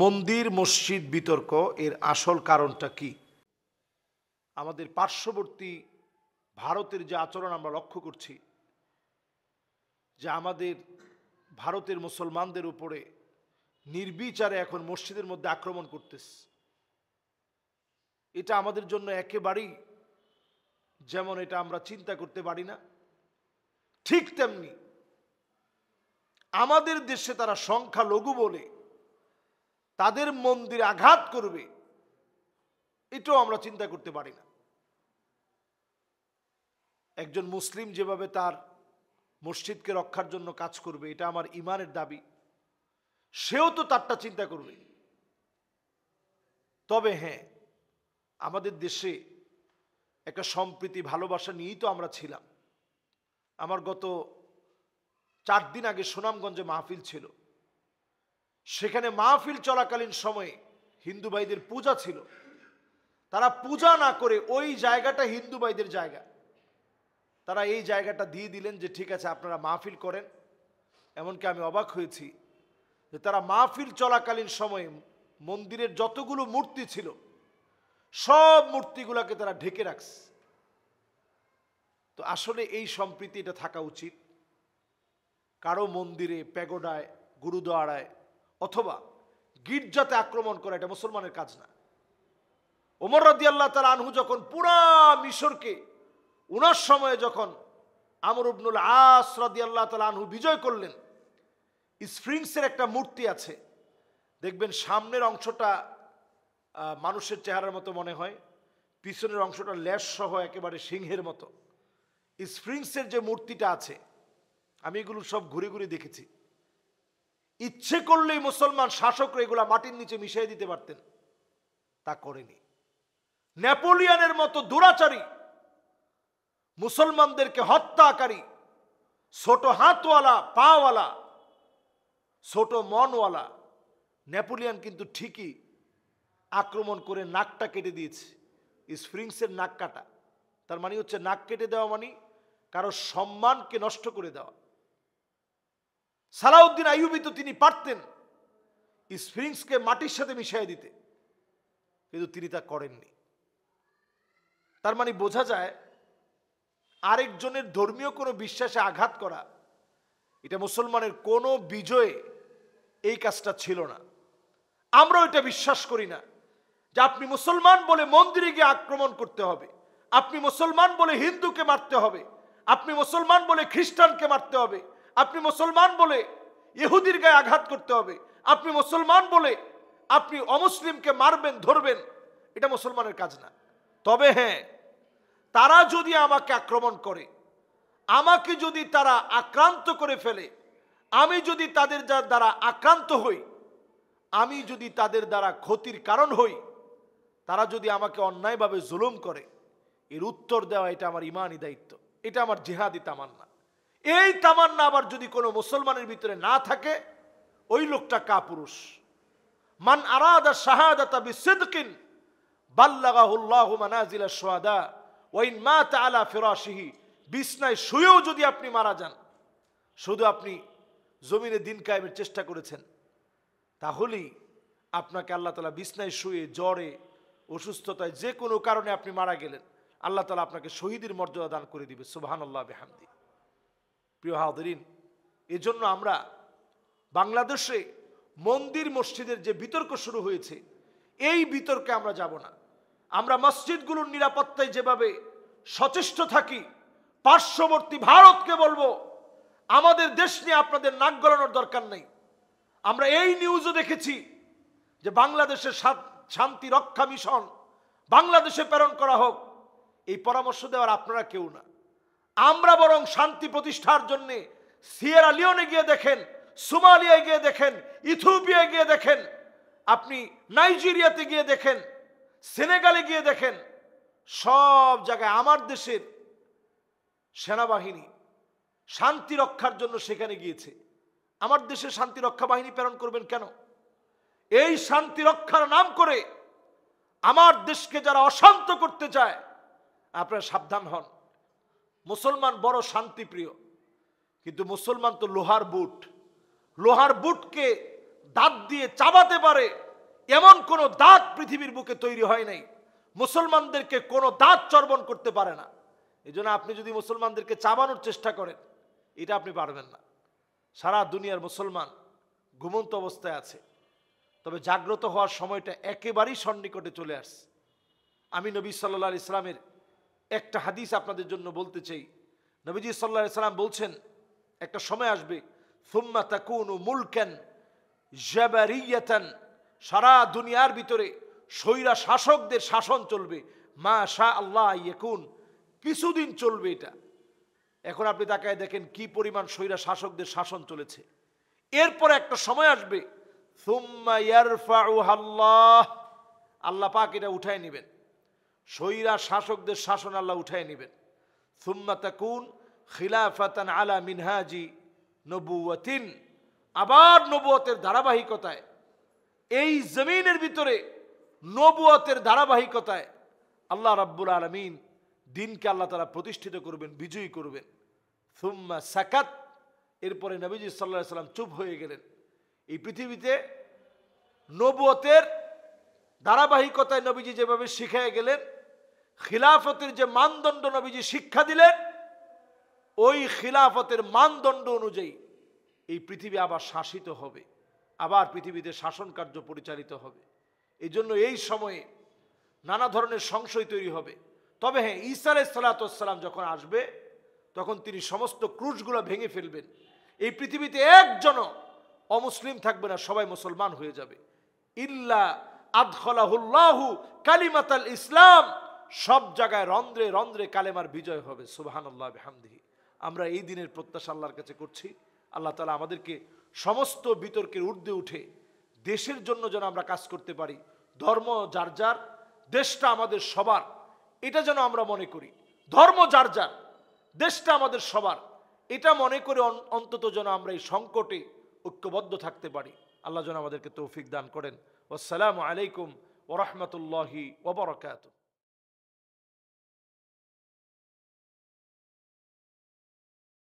মন্দির মসজিদ বিতর্ক এর আসল কারণটা কি? আমাদের পার্শ্ববর্তী ভারতের যে আচরণ আমরা লক্ষ্য করছি, যে আমাদের ভারতের মুসলমানদের উপরে নির্বিচারে এখন মসজিদের মধ্যে আক্রমণ করতেছে, এটা আমাদের জন্য একেবারেই যেমন এটা আমরা চিন্তা করতে পারি না, ঠিক তেমনি আমাদের দেশে তারা সংখ্যালঘু বলে তাদের মন্দিরে আঘাত করবে, এটাও আমরা চিন্তা করতে পারি না। একজন মুসলিম যেভাবে তার মসজিদকে রক্ষার জন্য কাজ করবে, এটা আমার ইমানের দাবি, সেও তো তারটা চিন্তা করবে। তবে হ্যাঁ, আমাদের দেশে একটা সম্প্রীতি ভালোবাসা নিয়েই তো আমরা ছিলাম। আমার গত 4 দিন আগে সুনামগঞ্জে মাহফিল ছিল, সেখানে মাহফিল চলাকালীন সময়ে হিন্দু ভাইদের পূজা ছিল, তারা পূজা না করে ওই জায়গাটা হিন্দু ভাইদের জায়গা, তারা এই জায়গাটা দিয়ে দিলেন যে ঠিক আছে আপনারা মাহফিল করেন। এমনকি আমি অবাক হয়েছি যে তারা মাহফিল চলাকালীন সময়ে মন্দিরের যতগুলো মূর্তি ছিল সব মূর্তিগুলোকে তারা ঢেকে রাখছে। তো আসলে এই সম্প্রীতি এটা থাকা উচিত। কারো মন্দিরে, প্যাগোডায়, গুরুদ্বারায় অথবা গির্জাতে আক্রমণ করা এটা মুসলমানের কাজ না। ওমর রাদিয়াল্লাহু তাআলা আনহু যখন পুরা মিশরকে উনার সময়ে যখন আমর ইবনুল আস রাদিয়াল্লাহু তাআলা আনহু বিজয় করলেন, স্ফিংসের একটা মূর্তি আছে, দেখবেন সামনের অংশটা মানুষের চেহারার মতো মনে হয়, পিছনের অংশটা ল্যাশ সহ একেবারে সিংহের মতো। স্ফিংসের যে মূর্তিটা আছে, আমি এগুলো সব ঘুরে ঘুরে দেখেছি। ইচ্ছে করলেই মুসলমান শাসকরা এগুলা মাটির নিচে মিশিয়ে দিতে পারতেন, তা করেনি। নেপোলিয়নের মতো দুরাচারী, মুসলমানদেরকে হত্যাকারী, ছোট হাতওয়ালা, পাওয়ালা, ছোট মনওয়ালা নেপোলিয়ন কিন্তু ঠিকই আক্রমণ করে নাকটা কেটে দিয়েছে। স্ফিংসের নাক কাটা তার মানে হচ্ছে নাক কেটে দেওয়া, মানে কারো সম্মানকে নষ্ট করে দেওয়া। সালাউদ্দিন আইয়ুবী তো তিনি পারতেন স্ফিংসকে মাটির সাথে মিশিয়ে দিতে, কিন্তু তিনি তা করেননি। তার মানে বোঝা যায় আরেকজনের ধর্মীয় কোনো বিশ্বাসে আঘাত করা এটা মুসলমানের কোনো বিজয়ে এই কাজটা ছিল না। আমরাও এটা বিশ্বাস করি না যে আপনি মুসলমান বলে মন্দিরে গিয়ে আক্রমণ করতে হবে, আপনি মুসলমান বলে হিন্দুকে মারতে হবে, আপনি মুসলমান বলে খ্রিস্টানকে মারতে হবে, আপনি মুসলমান বলে ইহুদির গায়ে আঘাত করতে হবে, আপনি মুসলমান বলে আপনি অমুসলিমকে মারবেন, ধরবেন, এটা মুসলমানের কাজ না। তবে হ্যাঁ, তারা যদি আমাকে আক্রমণ করে, আমাকে যদি তারা আক্রান্ত করে ফেলে, আমি যদি তাদের দ্বারা আক্রান্ত হই, আমি যদি তাদের দ্বারা ক্ষতির কারণ হই, তারা যদি আমাকে অন্যায়ভাবে জুলুম করে, এর উত্তর দেওয়া এটা আমার ইমানি দায়িত্ব, এটা আমার জিহাদি তামান্না। এই তামান্না আবার যদি কোনো মুসলমানের ভিতরে না থাকে, ওই লোকটা কাপুরুষ। মান আরাদা শাহাদাতা বিসিদকিন বাল্লাগাহুল্লাহু মানাজিলাশ শুহাদা ওয়া ইন মাতা আলা ফিরাশিহি। বিছনায় শুয়েও যদি আপনি মারা যান, শুধু আপনি জমিনে দিন কায়েমের চেষ্টা করেছেন, তাহলেই আপনাকে আল্লাহ তাআলা বিছনায় শুয়ে, জ্বরে, অসুস্থতায়, যে কোনো কারণে আপনি মারা গেলেন, আল্লাহ তাআলা আপনাকে শহীদের মর্যাদা দান করে দিবে। সুবহানাল্লাহ বিহামদি। প্রিয় হাজিরিন, এজন্য আমরা বাংলাদেশে মন্দির মসজিদের যে বিতর্ক শুরু হয়েছে, এই বিতর্কে আমরা যাব না। আমরা মসজিদগুলোর নিরাপত্তায় যেভাবে সচেষ্ট থাকি, পার্শ্ববর্তী ভারতকে বলবো আমাদের দেশ নিয়ে আপনাদের নাক গলানোর দরকার নেই। আমরা এই নিউজও দেখেছি যে বাংলাদেশের শান্তি রক্ষা মিশন বাংলাদেশে প্রেরণ করা হোক, এই পরামর্শ দেওয়ার আপনারা কেউ না। আমরা বরং শান্তি প্রতিষ্ঠার জন্য সিয়েরা লিওনে গিয়ে দেখেন, সোমালিয়ায় গিয়ে দেখেন, ইথিওপিয়ায় গিয়ে দেখেন, আপনি নাইজেরিয়াতে গিয়ে দেখেন, সেনেগালে গিয়ে দেখেন, সব জায়গায় আমার দেশের সেনাবাহিনী শান্তি রক্ষার জন্য সেখানে গিয়েছে। আমার দেশের শান্তি রক্ষা বাহিনী প্রেরণ করবেন কেন? এই শান্তি রক্ষার নাম করে আমার দেশকে যারা অশান্ত করতে চায়, আপনারা সাবধান হন। মুসলমান বড় শান্তিপ্রিয়, কিন্তু মুসলমান তো লোহার বুট, লোহার বুটকে দাঁত দিয়ে চাবাতে পারে, এমন কোন দাঁত পৃথিবীর বুকে তৈরি হয় নাই মুসলমানদেরকে কোনো দাঁত চর্বণ করতে পারে না। এই জন্য আপনি যদি মুসলমানদেরকে চাবানোর চেষ্টা করেন, এটা আপনি পারবেন না। সারা দুনিয়ার মুসলমান ঘুমন্ত অবস্থায় আছে, তবে জাগ্রত হওয়ার সময়টা একেবারেই সন্নিকটে চলে আসছে। আমি নবী সাল্লাল্লাহু আলাইহি সাল্লামের একটা হাদিস আপনাদের জন্য বলতে চাই। নবীজি সাল্লাল্লাহু আলাইহি সাল্লাম বলছেন, একটা সময় আসবে সুম্মা তাকুনু মুলকান জাবারিয়াতান, সারা দুনিয়ার ভিতরে স্বৈরা শাসকদের শাসন চলবে, মা শা আল্লাহ ইয়াকুন, কিছুদিন চলবে এটা। এখন আপনি তাকায় দেখেন কি পরিমাণ স্বৈরা শাসকদের শাসন চলেছে। এরপর একটা সময় আসবে সুম্মা ইয়ারফাউহাল্লাহ, আল্লাহ পাক এটা উঠায় নেবেন, স্বৈরা শাসকদের শাসন আল্লাহ উঠায় নেবেন। সুম্মা তাকুন খিলাফাতান আলা মিনহাজি নবুওয়াতিন, আবার নবুয়তের ধারাবাহিকতায় এই জমিনের ভিতরে নবুয়তের ধারাবাহিকতায় আল্লাহ রাব্বুল আলামিন দিনকে আল্লাহ তাআলা প্রতিষ্ঠিত করবেন, বিজয়ী করবেন। সুম্মা সাকাত, এরপরে নবীজি সাল্লাল্লাহু আলাইহি সাল্লাম চুপ হয়ে গেলেন। এই পৃথিবীতে নবুয়তের ধারাবাহিকতায় নবীজি যেভাবে শিখিয়ে গেলেন, খিলাফতের যে মানদণ্ড নবীজি শিক্ষা দিলেন, ওই খিলাফতের মানদণ্ড অনুযায়ী এই পৃথিবী আবার শাসিত হবে, আবার পৃথিবীতে শাসন কার্য পরিচালিত হবে। এই জন্য এই সময়ে নানা ধরনের সংশয় তৈরি হবে। তবে হ্যাঁ, ঈসা আলাইহিস সালাতু ওয়াস সালাম যখন আসবে, তখন তিনি সমস্ত ক্রুশগুলো ভেঙে ফেলবেন। এই পৃথিবীতে একজনও অমুসলিম থাকবে না, সবাই মুসলমান হয়ে যাবে। ইল্লা আদখালাহুল্লাহু কালিমাতাল ইসলাম, সব জায়গায় রন্ধ্রে রন্ধ্রে কালেমার বিজয় হবে। সুবহানাল্লাহ বিহামদিহি। আমরা এই দিনের প্রত্যাশা আল্লাহর কাছে করছি। আল্লাহ তাআলা আমাদেরকে সমস্ত বিতর্কের ঊর্ধ্বে উঠে দেশের জন্য যেন আমরা কাজ করতে পারি। ধর্ম যার যার, দেশটা আমাদের সবার, এটা যেন আমরা মনে করি। ধর্ম যার যার, দেশটা আমাদের সবার, এটা মনে করে অন্তত যেন আমরা এই সংকটে ঐক্যবদ্ধ থাকতে পারি। আল্লাহ যেন আমাদেরকে তৌফিক দান করেন। আসসালামু আলাইকুম ওয়া রাহমাতুল্লাহি ওয়া বারাকাতুহু।